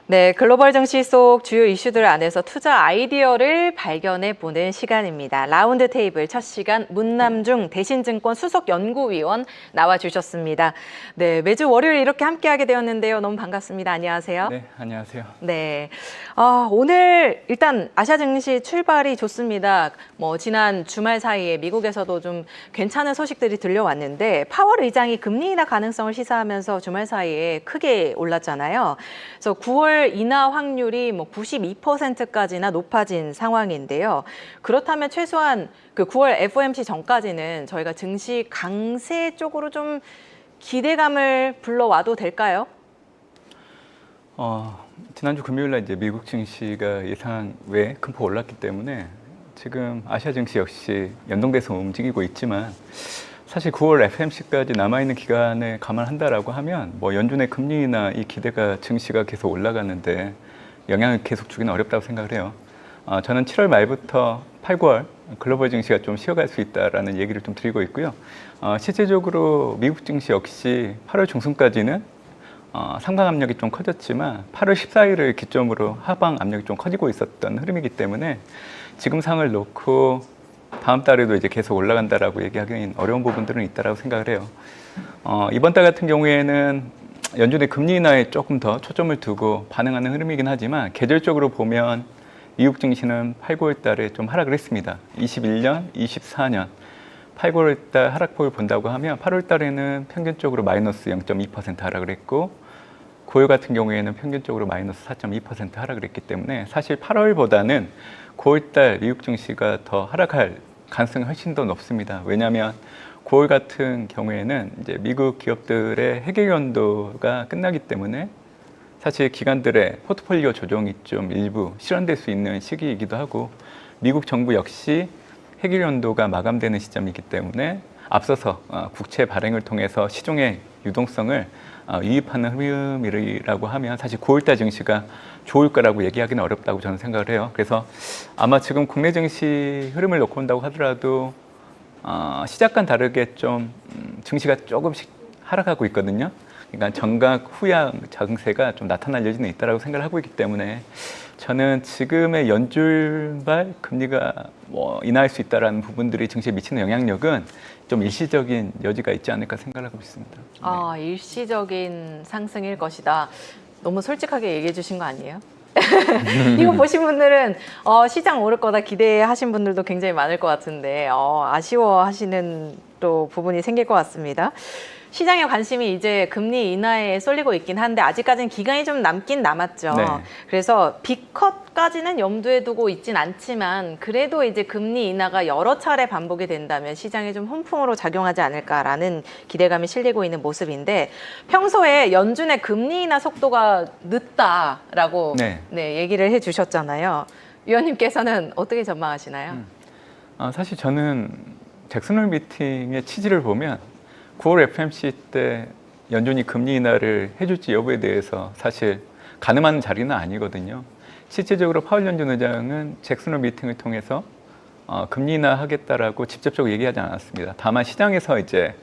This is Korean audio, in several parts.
네, 글로벌 증시 속 주요 이슈들 안에서 투자 아이디어를 발견해 보는 시간입니다. 라운드 테이블 첫 시간 문남중 대신증권 수석 연구위원 나와 주셨습니다. 네, 매주 월요일 이렇게 함께하게 되었는데요. 너무 반갑습니다. 안녕하세요. 네, 안녕하세요. 네, 오늘 일단 아시아 증시 출발이 좋습니다. 지난 주말 사이에 미국에서도 좀 괜찮은 소식들이 들려왔는데 파월 의장이 금리 인하 가능성을 시사하면서 주말 사이에 크게 올랐잖아요. 그래서 9월 인하 확률이 92%까지나 높아진 상황인데요. 그렇다면 최소한 그 9월 FOMC 전까지는 저희가 증시 강세 쪽으로 좀 기대감을 불러와도 될까요? 지난주 금요일날 이제 미국 증시가 예상 외 큰 폭 올랐기 때문에 지금 아시아 증시 역시 연동돼서 움직이고 있지만 사실 9월 FOMC까지 남아있는 기간을 감안한다라고 하면 연준의 금리 인하 이 기대가 증시가 계속 올라가는데 영향을 계속 주기는 어렵다고 생각을 해요. 저는 7월 말부터 8, 9월 글로벌 증시가 좀 쉬어갈 수 있다라는 얘기를 좀 드리고 있고요. 실제적으로 미국 증시 역시 8월 중순까지는 상방 압력이 좀 커졌지만 8월 14일을 기점으로 하방 압력이 좀 커지고 있었던 흐름이기 때문에 지금 상을 놓고 다음 달에도 이제 계속 올라간다라고 얘기하기는 어려운 부분들은 있다라고 생각을 해요. 이번 달 같은 경우에는 연준의 금리 인하에 조금 더 초점을 두고 반응하는 흐름이긴 하지만 계절적으로 보면 미국 증시는 8, 9월 달에 좀 하락을 했습니다. 21년, 24년 8, 9월 달 하락폭을 본다고 하면 8월 달에는 평균적으로 마이너스 0.2% 하락을 했고 9월 같은 경우에는 평균적으로 마이너스 4.2% 하락을 했기 때문에 사실 8월보다는 9월 달 미국 증시가 더 하락할 가능성이 훨씬 더 높습니다. 왜냐하면 9월 같은 경우에는 이제 미국 기업들의 해결 연도가 끝나기 때문에 사실 기관들의 포트폴리오 조정이 좀 일부 실현될 수 있는 시기이기도 하고 미국 정부 역시 해결 연도가 마감되는 시점이기 때문에 앞서서 국채 발행을 통해서 시중의 유동성을 유입하는 흐름이라고 하면 사실 9월달 증시가 좋을 거라고 얘기하기는 어렵다고 저는 생각을 해요. 그래서 아마 지금 국내 증시 흐름을 놓고 본다고 하더라도 시작과는 다르게 좀 증시가 조금씩 하락하고 있거든요. 그러니까 정각 후양 장세가 좀 나타날 여지는 있다고 생각을 하고 있기 때문에 저는 지금의 연준발 금리가 인하할 수 있다는 부분들이 증시에 미치는 영향력은 좀 일시적인 여지가 있지 않을까 생각하고 있습니다. 네. 일시적인 상승일 것이다. 너무 솔직하게 얘기해 주신 거 아니에요? 이거 보신 분들은 시장 오를 거다 기대하신 분들도 굉장히 많을 것 같은데 아쉬워하시는 또 부분이 생길 것 같습니다. 시장의 관심이 이제 금리 인하에 쏠리고 있긴 한데 아직까지는 기간이 좀 남긴 남았죠. 네. 그래서 B컷까지는 염두에 두고 있진 않지만 그래도 이제 금리 인하가 여러 차례 반복이 된다면 시장에 좀 훈풍으로 작용하지 않을까라는 기대감이 실리고 있는 모습인데 평소에 연준의 금리 인하 속도가 늦다라고 네, 얘기를 해주셨잖아요. 위원님께서는 어떻게 전망하시나요? 사실 저는 잭슨홀 미팅의 취지를 보면 9월 FOMC 때 연준이 금리 인하를 해줄지 여부에 대해서 사실 가늠하는 자리는 아니거든요. 실질적으로 파월 연준 의장은 잭슨홀 미팅을 통해서 금리 인하하겠다라고 직접적으로 얘기하지 않았습니다. 다만 시장에서 이제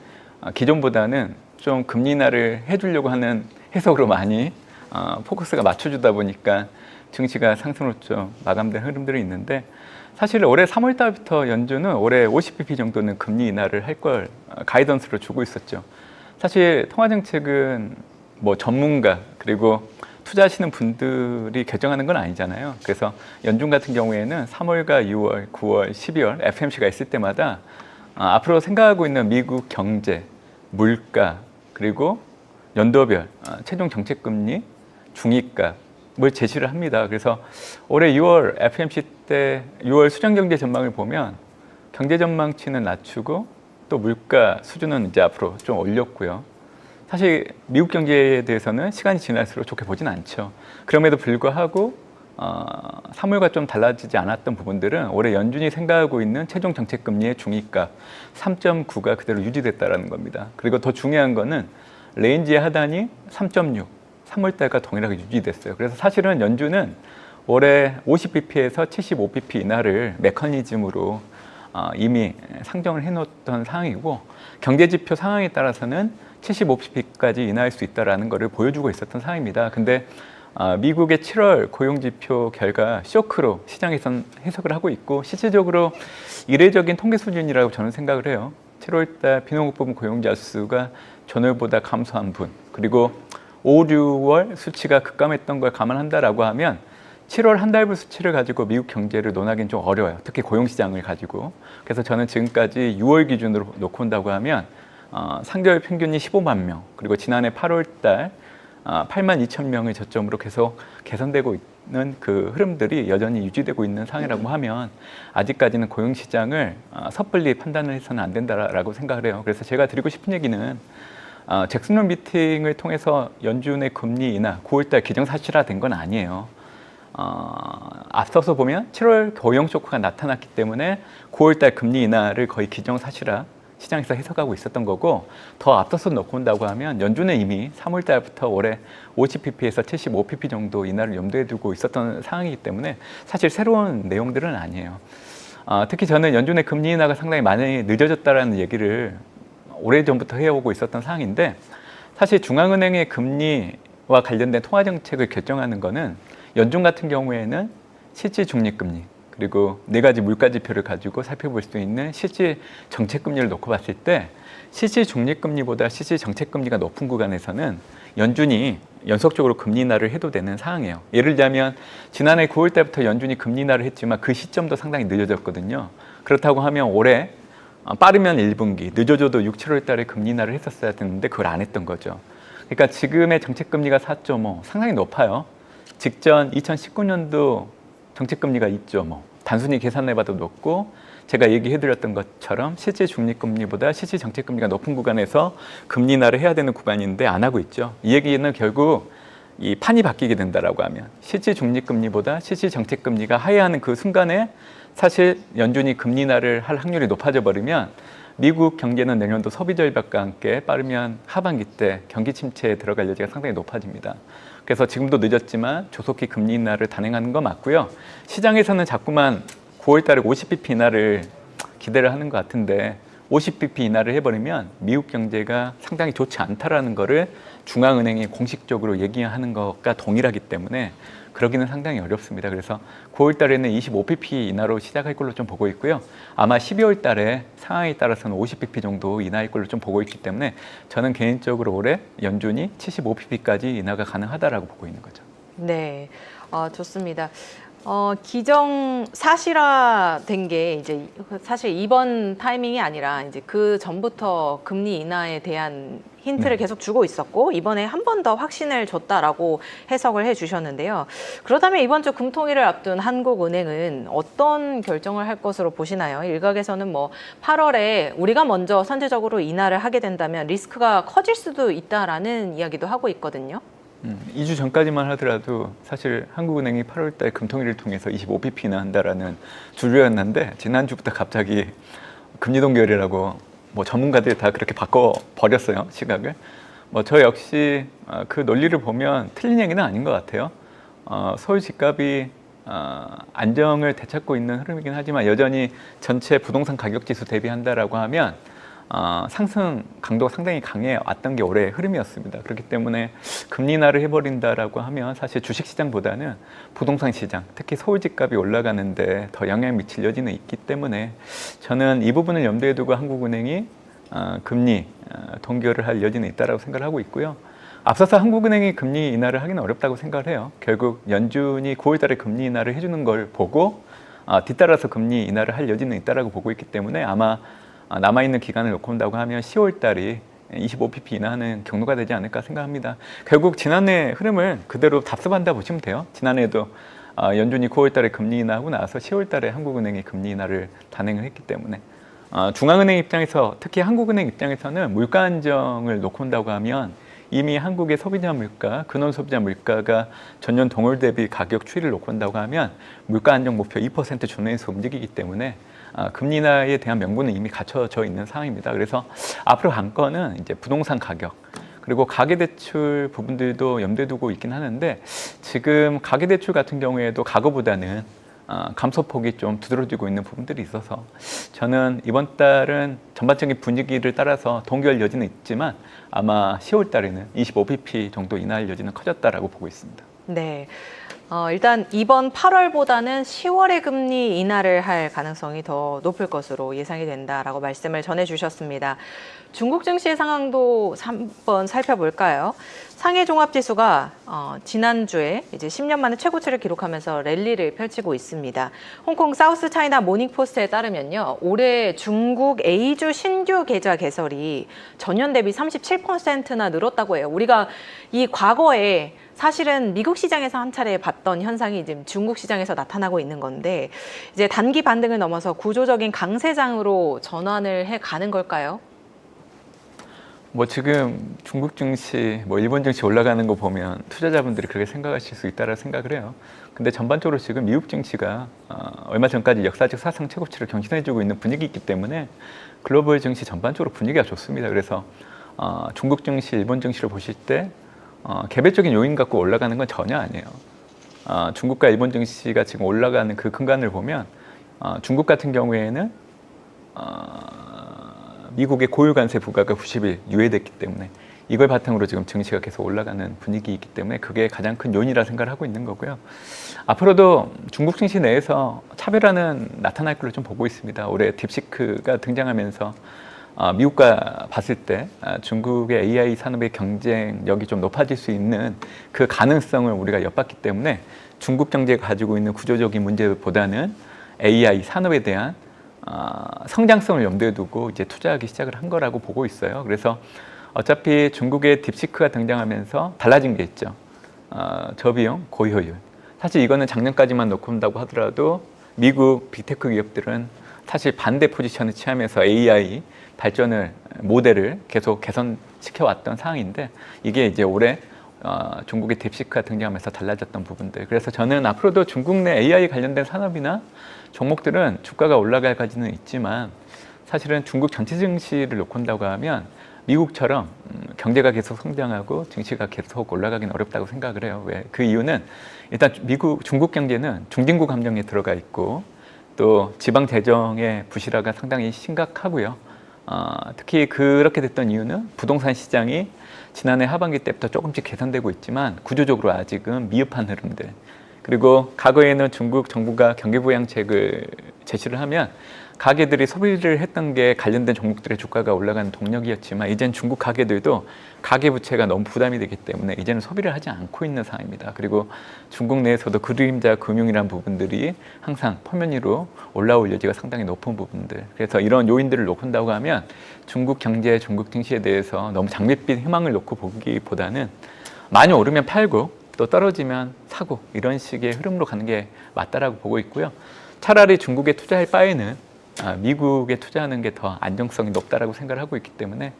기존보다는 좀 금리 인하를 해주려고 하는 해석으로 많이 포커스가 맞춰주다 보니까 증시가 상승으로 좀 마감된 흐름들이 있는데 사실 올해 3월 달부터 연준은 올해 50bp 정도는 금리 인하를 할 걸 가이던스로 주고 있었죠. 사실 통화정책은 전문가 그리고 투자하시는 분들이 결정하는 건 아니잖아요. 그래서 연준 같은 경우에는 3월과 6월, 9월, 12월 FOMC가 있을 때마다 앞으로 생각하고 있는 미국 경제, 물가 그리고 연도별 최종 정책금리, 중위값 뭘 제시를 합니다. 그래서 올해 6월 FOMC 때 6월 수정경제 전망을 보면 경제 전망치는 낮추고 또 물가 수준은 이제 앞으로 좀 올렸고요. 사실 미국 경제에 대해서는 시간이 지날수록 좋게 보진 않죠. 그럼에도 불구하고 3월과 좀 달라지지 않았던 부분들은 올해 연준이 생각하고 있는 최종 정책금리의 중위값 3.9가 그대로 유지됐다는 겁니다. 그리고 더 중요한 거는 레인지의 하단이 3.6 3월달과 동일하게 유지됐어요. 그래서 사실은 연준은 올해 50bp에서 75bp 인하를 메커니즘으로 이미 상정을 해놓았던 상황이고 경제지표 상황에 따라서는 75bp까지 인하할 수 있다는 것을 보여주고 있었던 상황입니다. 근데 미국의 7월 고용지표 결과 쇼크로 시장에선 해석을 하고 있고 실질적으로 이례적인 통계 수준이라고 저는 생각을 해요. 7월달 비농업 부문 고용자 수가 전월보다 감소한 분, 그리고 5, 6월 수치가 급감했던 걸 감안한다라고 하면 7월 한 달분 수치를 가지고 미국 경제를 논하기는 좀 어려워요. 특히 고용시장을 가지고. 그래서 저는 지금까지 6월 기준으로 놓고 온다고 하면 상개월 평균이 15만 명, 그리고 지난해 8월 달 8만 2천 명을 저점으로 계속 개선되고 있는 그 흐름들이 여전히 유지되고 있는 상황이라고 하면 아직까지는 고용시장을 섣불리 판단을 해서는 안 된다라고 생각을 해요. 그래서 제가 드리고 싶은 얘기는 잭슨홀 미팅을 통해서 연준의 금리 인하 9월달 기정사실화된 건 아니에요. 앞서서 보면 7월 고용 쇼크가 나타났기 때문에 9월달 금리 인하를 거의 기정사실화 시장에서 해석하고 있었던 거고, 더 앞서서 놓고 온다고 하면 연준은 이미 3월달부터 올해 50pp에서 75pp 정도 인하를 염두에 두고 있었던 상황이기 때문에 사실 새로운 내용들은 아니에요. 특히 저는 연준의 금리 인하가 상당히 많이 늦어졌다라는 얘기를 오래전부터 해오고 있었던 상황인데, 사실 중앙은행의 금리와 관련된 통화정책을 결정하는 거는 연준 같은 경우에는 실질 중립금리, 그리고 네 가지 물가지표를 가지고 살펴볼 수 있는 실질 정책금리를 놓고 봤을 때 실질 중립금리보다 실질 정책금리가 높은 구간에서는 연준이 연속적으로 금리 인하를 해도 되는 상황이에요. 예를 들자면 지난해 9월 달부터 연준이 금리 인하를 했지만 그 시점도 상당히 늦어졌거든요. 그렇다고 하면 올해 빠르면 1분기, 늦어져도 6, 7월 달에 금리 인하를 했었어야 되는데 그걸 안 했던 거죠. 그러니까 지금의 정책금리가 4.5, 상당히 높아요. 직전 2019년도 정책금리가 2.5, 단순히 계산해봐도 높고, 제가 얘기해드렸던 것처럼 실질 중립금리보다 실질 정책금리가 높은 구간에서 금리 인하를 해야 되는 구간인데 안 하고 있죠. 이 얘기는 결국 이 판이 바뀌게 된다라고 하면 실질 중립금리보다 실질 정책금리가 하회하는 그 순간에 사실 연준이 금리 인하를 할 확률이 높아져 버리면 미국 경제는 내년도 소비 절벽과 함께 빠르면 하반기 때 경기 침체에 들어갈 여지가 상당히 높아집니다. 그래서 지금도 늦었지만 조속히 금리 인하를 단행하는 거 맞고요. 시장에서는 자꾸만 9월 달에 50bp 인하를 기대를 하는 것 같은데 50bp 인하를 해버리면 미국 경제가 상당히 좋지 않다라는 거를 중앙은행이 공식적으로 얘기하는 것과 동일하기 때문에 그러기는 상당히 어렵습니다. 그래서 9월 달에는 25bp 인하로 시작할 걸로 좀 보고 있고요. 아마 12월 달에 상황에 따라서는 50bp 정도 인하일 걸로 좀 보고 있기 때문에 저는 개인적으로 올해 연준이 75bp까지 인하가 가능하다라고 보고 있는 거죠. 네, 좋습니다. 기정사실화된 게 이제 사실 이번 타이밍이 아니라 이제 그 전부터 금리 인하에 대한 힌트를 계속 주고 있었고, 이번에 한 번 더 확신을 줬다라고 해석을 해주셨는데요. 그렇다면 이번 주 금통일을 앞둔 한국은행은 어떤 결정을 할 것으로 보시나요? 일각에서는 뭐 8월에 우리가 먼저 선제적으로 인하를 하게 된다면 리스크가 커질 수도 있다라는 이야기도 하고 있거든요. 2주 전까지만 하더라도 사실 한국은행이 8월 달 금통일을 통해서 25bp 인하한다라는 주류였는데 지난주부터 갑자기 금리 동결이라고 뭐 전문가들이 다 그렇게 바꿔버렸어요, 시각을. 뭐 저 역시 그 논리를 보면 틀린 얘기는 아닌 것 같아요. 서울 집값이 안정을 되찾고 있는 흐름이긴 하지만 여전히 전체 부동산 가격 지수 대비한다라고 하면 상승 강도가 상당히 강해 왔던 게 올해의 흐름이었습니다. 그렇기 때문에 금리 인하를 해버린다라고 하면 사실 주식시장보다는 부동산 시장, 특히 서울 집값이 올라가는데 더 영향을 미칠 여지는 있기 때문에 저는 이 부분을 염두에 두고 한국은행이 금리 동결을 할 여지는 있다고 생각을 하고 있고요. 앞서서 한국은행이 금리 인하를 하기는 어렵다고 생각을 해요. 결국 연준이 9월 달에 금리 인하를 해주는 걸 보고 뒤따라서 금리 인하를 할 여지는 있다고 보고 있기 때문에 아마 남아있는 기간을 놓고 온다고 하면 10월 달이 25pp 인하하는 경로가 되지 않을까 생각합니다. 결국 지난해 흐름을 그대로 답습한다 보시면 돼요. 지난해에도 연준이 9월 달에 금리 인하하고 나서 10월 달에 한국은행이 금리 인하를 단행을 했기 때문에 중앙은행 입장에서, 특히 한국은행 입장에서는 물가 안정을 놓고 온다고 하면 이미 한국의 소비자 물가, 근원 소비자 물가가 전년 동월 대비 가격 추이를 놓고 온다고 하면 물가 안정 목표 2% 전후에서 움직이기 때문에 금리 인하에 대한 명분은 이미 갖춰져 있는 상황입니다. 그래서 앞으로 관건은 이제 부동산 가격, 그리고 가계대출 부분들도 염두에 두고 있긴 하는데 지금 가계대출 같은 경우에도 과거보다는 감소폭이 좀 두드러지고 있는 부분들이 있어서 저는 이번 달은 전반적인 분위기를 따라서 동결 여지는 있지만 아마 10월 달에는 25bp 정도 인하할 여지는 커졌다라고 보고 있습니다. 네. 일단 이번 8월보다는 10월에 금리 인하를 할 가능성이 더 높을 것으로 예상이 된다라고 말씀을 전해주셨습니다. 중국 증시의 상황도 한번 살펴볼까요? 상해 종합지수가 지난주에 이제 10년 만에 최고치를 기록하면서 랠리를 펼치고 있습니다. 홍콩 사우스 차이나 모닝포스트에 따르면요, 올해 중국 A주 신규 계좌 개설이 전년 대비 37%나 늘었다고 해요. 우리가 이 과거에 사실은 미국 시장에서 한 차례 봤던 현상이 지금 중국 시장에서 나타나고 있는 건데, 이제 단기 반등을 넘어서 구조적인 강세장으로 전환을 해 가는 걸까요? 뭐 지금 중국 증시, 뭐 일본 증시 올라가는 거 보면 투자자분들이 그렇게 생각하실 수 있다고 생각을 해요. 근데 전반적으로 지금 미국 증시가 얼마 전까지 역사적 사상 최고치를 경신해주고 있는 분위기이기 때문에 글로벌 증시 전반적으로 분위기가 좋습니다. 그래서 중국 증시, 일본 증시를 보실 때 개별적인 요인 갖고 올라가는 건 전혀 아니에요. 중국과 일본 증시가 지금 올라가는 그 근간을 보면 중국 같은 경우에는 미국의 고유 관세 부과가 90일 유예됐기 때문에 이걸 바탕으로 지금 증시가 계속 올라가는 분위기이기 때문에 그게 가장 큰 요인이라 생각을 하고 있는 거고요. 앞으로도 중국 증시 내에서 차별화는 나타날 걸로 좀 보고 있습니다. 올해 딥시크가 등장하면서 미국과 봤을 때 중국의 AI 산업의 경쟁력이 좀 높아질 수 있는 그 가능성을 우리가 엿봤기 때문에 중국 경제가 가지고 있는 구조적인 문제보다는 AI 산업에 대한 성장성을 염두에 두고 이제 투자하기 시작을 한 거라고 보고 있어요. 그래서 어차피 중국의 딥시크가 등장하면서 달라진 게 있죠. 저비용, 고효율. 사실 이거는 작년까지만 놓고 본다고 하더라도 미국 빅테크 기업들은 사실 반대 포지션을 취하면서 AI 발전을 모델을 계속 개선시켜 왔던 상황인데 이게 이제 올해 중국의 딥시크가 등장하면서 달라졌던 부분들. 그래서 저는 앞으로도 중국 내 AI 관련된 산업이나 종목들은 주가가 올라갈 가지는 있지만 사실은 중국 전체 증시를 놓고 본다고 하면 미국처럼 경제가 계속 성장하고 증시가 계속 올라가긴 어렵다고 생각을 해요. 왜? 그 이유는 일단 중국 경제는 중진국 함정에 들어가 있고 또 지방 재정의 부실화가 상당히 심각하고요. 특히 그렇게 됐던 이유는 부동산 시장이 지난해 하반기 때부터 조금씩 개선되고 있지만 구조적으로 아직은 미흡한 흐름들. 그리고 과거에는 중국 정부가 경기부양책을 제시를 하면 가게들이 소비를 했던 게 관련된 종목들의 주가가 올라가는 동력이었지만 이제는 중국 가게들도 가계부채가 너무 부담이 되기 때문에 이제는 소비를 하지 않고 있는 상황입니다. 그리고 중국 내에서도 그림자 금융이라는 부분들이 항상 표면 위로 올라올 여지가 상당히 높은 부분들. 그래서 이런 요인들을 놓고 본다고 하면 중국 경제, 중국 증시에 대해서 너무 장밋빛 희망을 놓고 보기보다는 많이 오르면 팔고 또 떨어지면 사고 이런 식의 흐름으로 가는 게 맞다라고 보고 있고요. 차라리 중국에 투자할 바에는 미국에 투자하는 게 더 안정성이 높다라고 생각을 하고 있기 때문에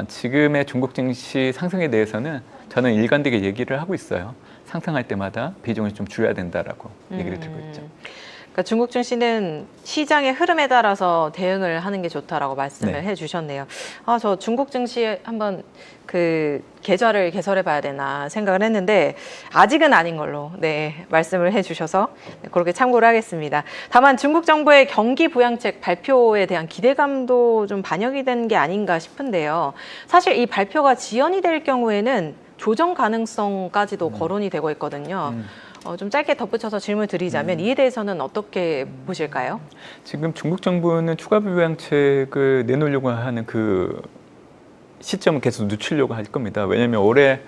지금의 중국 증시 상승에 대해서는 저는 일관되게 얘기를 하고 있어요. 상승할 때마다 비중을 좀 줄여야 된다라고 얘기를 드리고 있죠. 그러니까 중국 증시는 시장의 흐름에 따라서 대응을 하는 게 좋다라고 말씀을 네. 해주셨네요. 저 중국 증시 한번 그 계좌를 개설해 봐야 되나 생각을 했는데 아직은 아닌 걸로 말씀을 해주셔서 그렇게 참고를 하겠습니다. 다만 중국 정부의 경기 부양책 발표에 대한 기대감도 좀 반영이 된 게 아닌가 싶은데요. 사실 이 발표가 지연이 될 경우에는 조정 가능성까지도 거론이 되고 있거든요. 좀 짧게 덧붙여서 질문 드리자면 이에 대해서는 어떻게 보실까요? 지금 중국 정부는 추가 부양책을 내놓으려고 하는 그 시점을 계속 늦추려고 할 겁니다. 왜냐하면 올해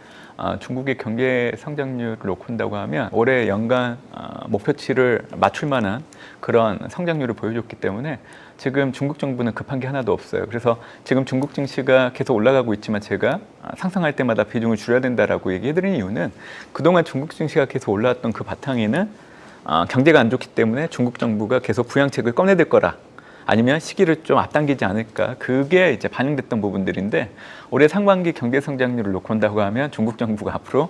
중국의 경제 성장률을 놓고 본다고 하면 올해 연간 목표치를 맞출 만한 그런 성장률을 보여줬기 때문에 지금 중국 정부는 급한 게 하나도 없어요. 그래서 지금 중국 증시가 계속 올라가고 있지만 제가 상승할 때마다 비중을 줄여야 된다라고 얘기해드린 이유는 그동안 중국 증시가 계속 올라왔던 그 바탕에는 경제가 안 좋기 때문에 중국 정부가 계속 부양책을 꺼내들 거라 아니면 시기를 좀 앞당기지 않을까 그게 이제 반영됐던 부분들인데 올해 상반기 경제 성장률을 놓고 본다고 하면 중국 정부가 앞으로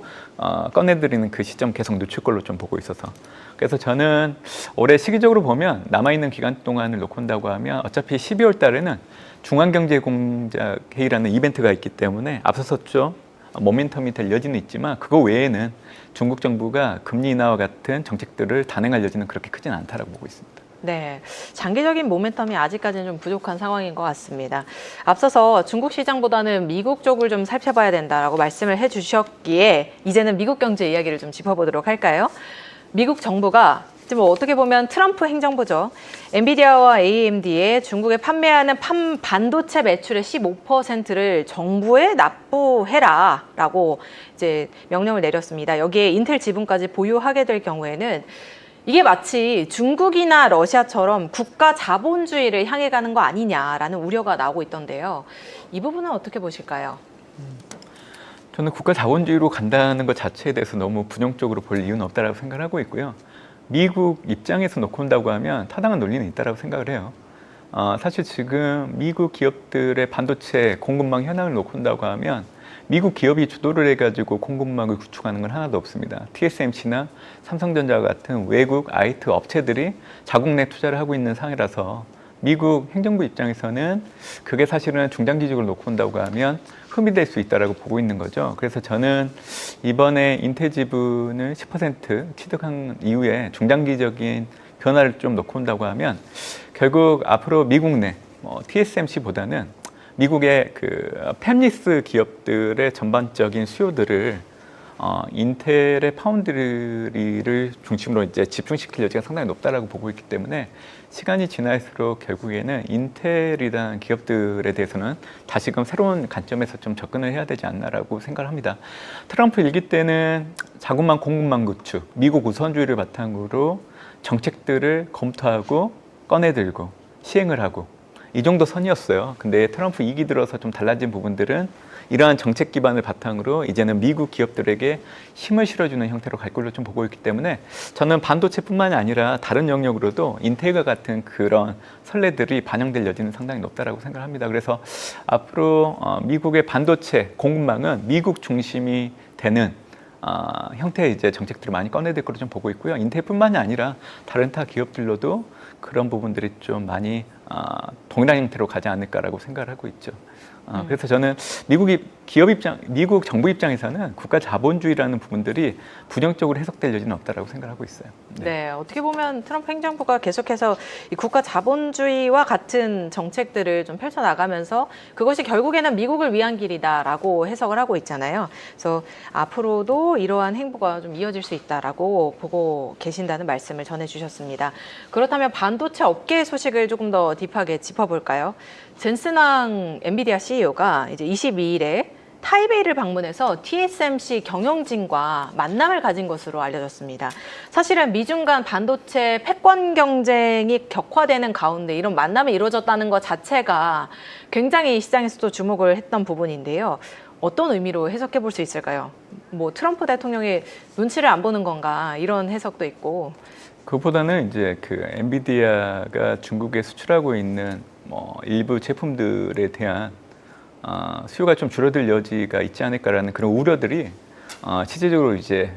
꺼내드리는 그 시점 계속 늦출 걸로 좀 보고 있어서 그래서 저는 올해 시기적으로 보면 남아있는 기간 동안을 놓고 본다고 하면 어차피 12월 달에는 중앙경제공작회의라는 이벤트가 있기 때문에 앞서서 좀 모멘텀이 될 여지는 있지만 그거 외에는 중국 정부가 금리 인하와 같은 정책들을 단행할 여지는 그렇게 크진 않다라고 보고 있습니다. 네, 장기적인 모멘텀이 아직까지는 좀 부족한 상황인 것 같습니다. 앞서서 중국 시장보다는 미국 쪽을 좀 살펴봐야 된다라고 말씀을 해주셨기에 이제는 미국 경제 이야기를 좀 짚어보도록 할까요? 미국 정부가 지금 어떻게 보면 트럼프 행정부죠. 엔비디아와 AMD에 중국에 판매하는 반도체 매출의 15%를 정부에 납부해라라고 이제 명령을 내렸습니다. 여기에 인텔 지분까지 보유하게 될 경우에는 이게 마치 중국이나 러시아처럼 국가 자본주의를 향해 가는 거 아니냐라는 우려가 나오고 있던데요. 이 부분은 어떻게 보실까요? 저는 국가 자본주의로 간다는 것 자체에 대해서 너무 부정적으로 볼 이유는 없다라고 생각하고 있고요. 미국 입장에서 놓고 온다고 하면 타당한 논리는 있다라고 생각을 해요. 사실 지금 미국 기업들의 반도체 공급망 현황을 놓고 온다고 하면 미국 기업이 주도를 해가지고 공급망을 구축하는 건 하나도 없습니다. TSMC나 삼성전자 같은 외국 IT 업체들이 자국 내 투자를 하고 있는 상황이라서 미국 행정부 입장에서는 그게 사실은 중장기적으로 놓고 온다고 하면 흠이 될 수 있다라고 보고 있는 거죠. 그래서 저는 이번에 인텔 지분을 10% 취득한 이후에 중장기적인 변화를 좀 놓고 온다고 하면 결국 앞으로 미국 내 TSMC보다는 미국의 그 팹리스 기업들의 전반적인 수요들을 인텔의 파운드리를 중심으로 이제 집중시킬 여지가 상당히 높다라고 보고 있기 때문에 시간이 지날수록 결국에는 인텔이라는 기업들에 대해서는 다시금 새로운 관점에서 좀 접근을 해야 되지 않나라고 생각을 합니다. 트럼프 일기 때는 자국만 공급망 구축, 미국 우선주의를 바탕으로 정책들을 검토하고 꺼내들고 시행을 하고 이 정도 선이었어요. 근데 트럼프 2기 들어서 좀 달라진 부분들은 이러한 정책 기반을 바탕으로 이제는 미국 기업들에게 힘을 실어주는 형태로 갈 걸로 좀 보고 있기 때문에 저는 반도체뿐만이 아니라 다른 영역으로도 인텔과 같은 그런 선례들이 반영될 여지는 상당히 높다라고 생각합니다. 그래서 앞으로 미국의 반도체 공급망은 미국 중심이 되는 형태의 이제 정책들을 많이 꺼내들 걸로 좀 보고 있고요. 인텔뿐만이 아니라 다른 타 기업들로도 그런 부분들이 좀 많이 동일한 형태로 가지 않을까라고 생각을 하고 있죠. 그래서 저는 미국 정부 입장에서는 국가 자본주의라는 부분들이 부정적으로 해석될 여지는 없다라고 생각하고 있어요. 네, 어떻게 보면 트럼프 행정부가 계속해서 이 국가 자본주의와 같은 정책들을 좀 펼쳐나가면서 그것이 결국에는 미국을 위한 길이다라고 해석을 하고 있잖아요. 그래서 앞으로도 이러한 행보가 좀 이어질 수 있다라고 보고 계신다는 말씀을 전해주셨습니다. 그렇다면 반도체 업계 소식을 조금 더 딥하게 짚어볼까요? 젠슨왕 엔비디아 CEO가 이제 22일에 타이베이를 방문해서 TSMC 경영진과 만남을 가진 것으로 알려졌습니다. 사실은 미중 간 반도체 패권 경쟁이 격화되는 가운데 이런 만남이 이루어졌다는 것 자체가 굉장히 시장에서도 주목을 했던 부분인데요. 어떤 의미로 해석해 볼 수 있을까요? 뭐 트럼프 대통령이 눈치를 안 보는 건가 이런 해석도 있고. 그것보다는 이제 그 엔비디아가 중국에 수출하고 있는 일부 제품들에 대한 수요가 좀 줄어들 여지가 있지 않을까라는 그런 우려들이 실질적으로 이제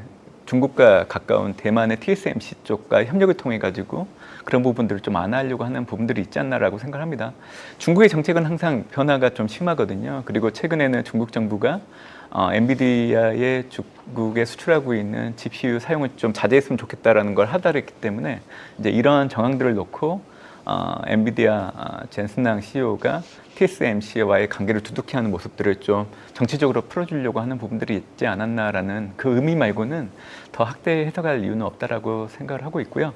중국과 가까운 대만의 TSMC 쪽과 협력을 통해 가지고 그런 부분들을 좀 완화하려고 하는 부분들이 있지 않나라고 생각합니다. 중국의 정책은 항상 변화가 좀 심하거든요. 그리고 최근에는 중국 정부가 엔비디아의 중국에 수출하고 있는 GPU 사용을 좀 자제했으면 좋겠다라는 걸 하달했기 때문에 이제 이러한 정황들을 놓고 엔비디아 젠슨왕 CEO가 TSMC와의 관계를 두둑히 하는 모습들을 좀 정치적으로 풀어주려고 하는 부분들이 있지 않았나라는 그 의미 말고는 더 확대 해석할 이유는 없다라고 생각을 하고 있고요.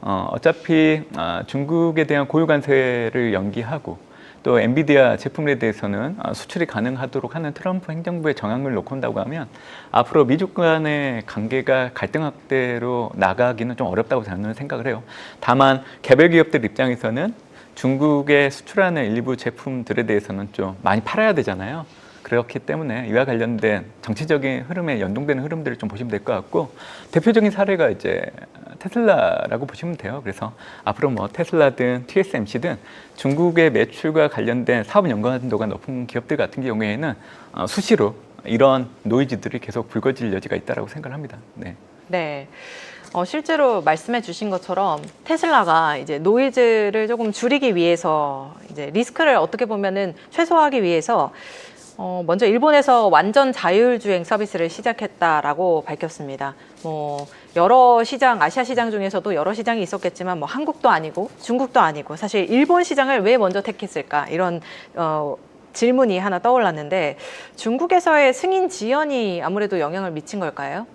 어차피 중국에 대한 고유 관세를 연기하고 또 엔비디아 제품에 대해서는 수출이 가능하도록 하는 트럼프 행정부의 정황을 놓고 온다고 하면 앞으로 미중 간의 관계가 갈등 확대로 나가기는 좀 어렵다고 저는 생각을 해요. 다만 개별 기업들 입장에서는 중국에 수출하는 일부 제품들에 대해서는 좀 많이 팔아야 되잖아요. 그렇기 때문에 이와 관련된 정치적인 흐름에 연동되는 흐름들을 좀 보시면 될 것 같고 대표적인 사례가 이제 테슬라라고 보시면 돼요. 그래서 앞으로 뭐 테슬라든 TSMC든 중국의 매출과 관련된 사업 연관도가 높은 기업들 같은 경우에는 수시로 이런 노이즈들이 계속 불거질 여지가 있다라고 생각을 합니다. 네. 네. 실제로 말씀해 주신 것처럼 테슬라가 이제 노이즈를 조금 줄이기 위해서 이제 리스크를 어떻게 보면은 최소화하기 위해서 먼저 일본에서 완전 자율주행 서비스를 시작했다라고 밝혔습니다. 여러 시장, 아시아 시장 중에서도 여러 시장이 있었겠지만 한국도 아니고 중국도 아니고 사실 일본 시장을 왜 먼저 택했을까 이런 질문이 하나 떠올랐는데 중국에서의 승인 지연이 아무래도 영향을 미친 걸까요?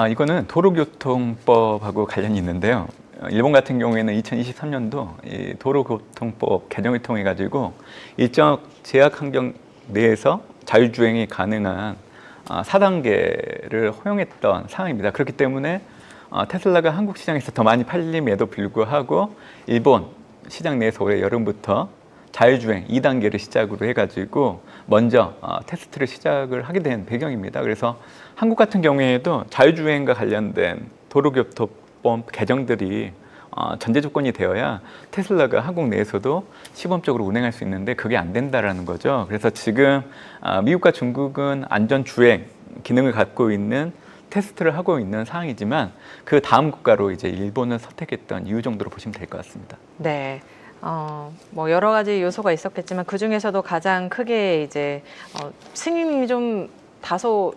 이거는 도로교통법하고 관련이 있는데요. 일본 같은 경우에는 2023년도 이 도로교통법 개정을 통해 가지고 일정 제약 환경 내에서 자율주행이 가능한 4단계를 허용했던 상황입니다. 그렇기 때문에 테슬라가 한국 시장에서 더 많이 팔림에도 불구하고 일본 시장 내에서 올해 여름부터 자율주행 2단계를 시작으로 해가지고 먼저 테스트를 시작을 하게 된 배경입니다. 그래서 한국 같은 경우에도 자율주행과 관련된 도로교통법 개정들이 전제 조건이 되어야 테슬라가 한국 내에서도 시범적으로 운행할 수 있는데 그게 안 된다라는 거죠. 그래서 지금 미국과 중국은 안전주행 기능을 갖고 있는 테스트를 하고 있는 상황이지만 그 다음 국가로 이제 일본을 선택했던 이유 정도로 보시면 될 것 같습니다. 네. 여러 가지 요소가 있었겠지만 그 중에서도 가장 크게 이제 승인이 좀 다소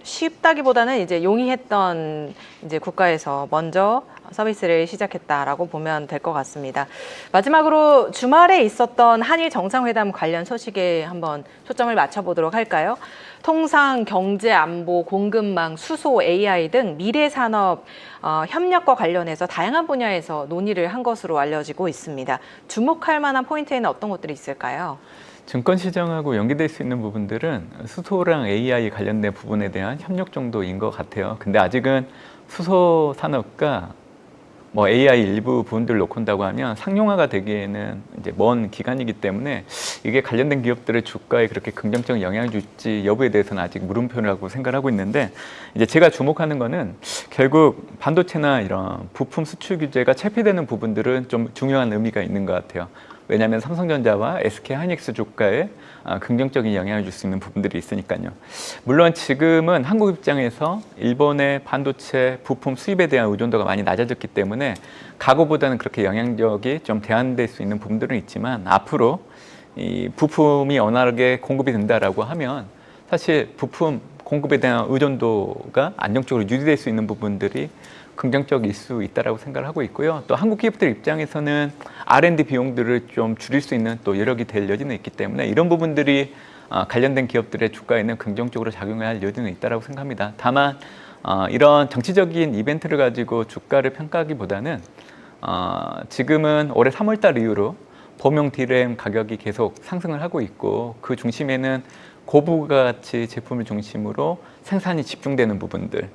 쉽다기보다는 이제 용이했던 이제 국가에서 먼저 서비스를 시작했다라고 보면 될 것 같습니다. 마지막으로 주말에 있었던 한일 정상회담 관련 소식에 한번 초점을 맞춰보도록 할까요? 통상, 경제, 안보, 공급망, 수소, AI 등 미래 산업 협력과 관련해서 다양한 분야에서 논의를 한 것으로 알려지고 있습니다. 주목할 만한 포인트에는 어떤 것들이 있을까요? 증권 시장하고 연계될 수 있는 부분들은 수소랑 AI 관련된 부분에 대한 협력 정도인 것 같아요. 근데 아직은 수소 산업과 AI 일부 부분들을 놓고 온다고 하면 상용화가 되기에는 이제 먼 기간이기 때문에 이게 관련된 기업들의 주가에 그렇게 긍정적인 영향을 줄지 여부에 대해서는 아직 물음표라고 생각을 하고 있는데 이제 제가 주목하는 거는 결국 반도체나 이런 부품 수출 규제가 체피되는 부분들은 좀 중요한 의미가 있는 것 같아요. 왜냐하면 삼성전자와 SK하이닉스 주가에 긍정적인 영향을 줄 수 있는 부분들이 있으니까요. 물론 지금은 한국 입장에서 일본의 반도체 부품 수입에 대한 의존도가 많이 낮아졌기 때문에 과거보다는 그렇게 영향력이 좀 대안될 수 있는 부분들은 있지만 앞으로 이 부품이 원활하게 공급이 된다라고 하면 사실 부품 공급에 대한 의존도가 안정적으로 유지될 수 있는 부분들이 긍정적일 수 있다라고 생각을 하고 있고요. 또 한국 기업들 입장에서는 R&D 비용들을 좀 줄일 수 있는 또 여력이 될 여지는 있기 때문에 이런 부분들이 관련된 기업들의 주가에는 긍정적으로 작용할 여지는 있다라고 생각합니다. 다만 이런 정치적인 이벤트를 가지고 주가를 평가하기보다는 지금은 올해 3월달 이후로 범용 D램 가격이 계속 상승을 하고 있고 그 중심에는 고부가가치 제품을 중심으로 생산이 집중되는 부분들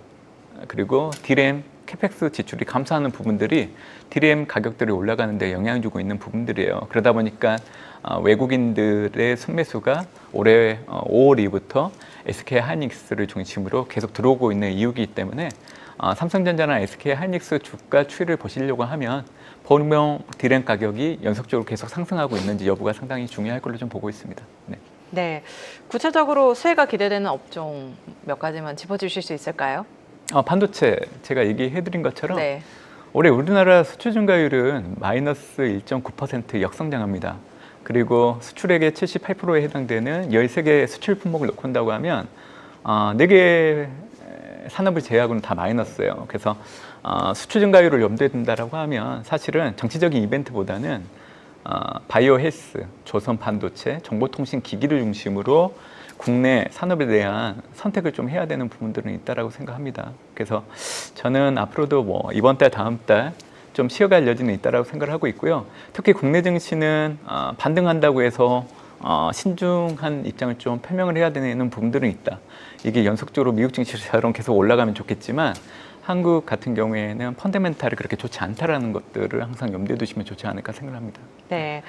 그리고 D램 캐펙스 지출이 감소하는 부분들이 D램 가격들이 올라가는 데 영향을 주고 있는 부분들이에요. 그러다 보니까 외국인들의 순매수가 올해 5월 이후부터 SK하이닉스를 중심으로 계속 들어오고 있는 이유이기 때문에 삼성전자나 SK하이닉스 주가 추이를 보시려고 하면 범용 D램 가격이 연속적으로 계속 상승하고 있는지 여부가 상당히 중요할 걸로 좀 보고 있습니다. 네. 네, 구체적으로 수혜가 기대되는 업종 몇 가지만 짚어주실 수 있을까요? 반도체 제가 얘기해드린 것처럼 네. 올해 우리나라 수출 증가율은 마이너스 1.9% 역성장합니다. 그리고 수출액의 78%에 해당되는 13개 수출 품목을 놓고 온다고 하면 4개 산업을 제외하고는 다 마이너스예요. 그래서 수출 증가율을 염두에 둔다라고 하면 사실은 정치적인 이벤트보다는 바이오 헬스, 조선 반도체, 정보통신 기기를 중심으로 국내 산업에 대한 선택을 좀 해야 되는 부분들은 있다라고 생각합니다. 그래서 저는 앞으로도 이번 달, 다음 달 좀 쉬어갈 여지는 있다라고 생각을 하고 있고요. 특히 국내 증시는 반등한다고 해서 신중한 입장을 좀 표명을 해야 되는 부분들은 있다. 이게 연속적으로 미국 증시처럼 계속 올라가면 좋겠지만 한국 같은 경우에는 펀더멘탈이 그렇게 좋지 않다라는 것들을 항상 염두에 두시면 좋지 않을까 생각합니다. 네.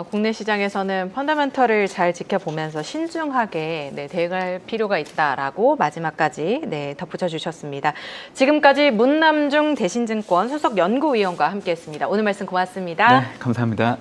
국내 시장에서는 펀더멘털을 잘 지켜보면서 신중하게 대응할 필요가 있다라고 마지막까지 덧붙여 주셨습니다. 지금까지 문남중 대신증권 수석 연구위원과 함께했습니다. 오늘 말씀 고맙습니다. 네, 감사합니다.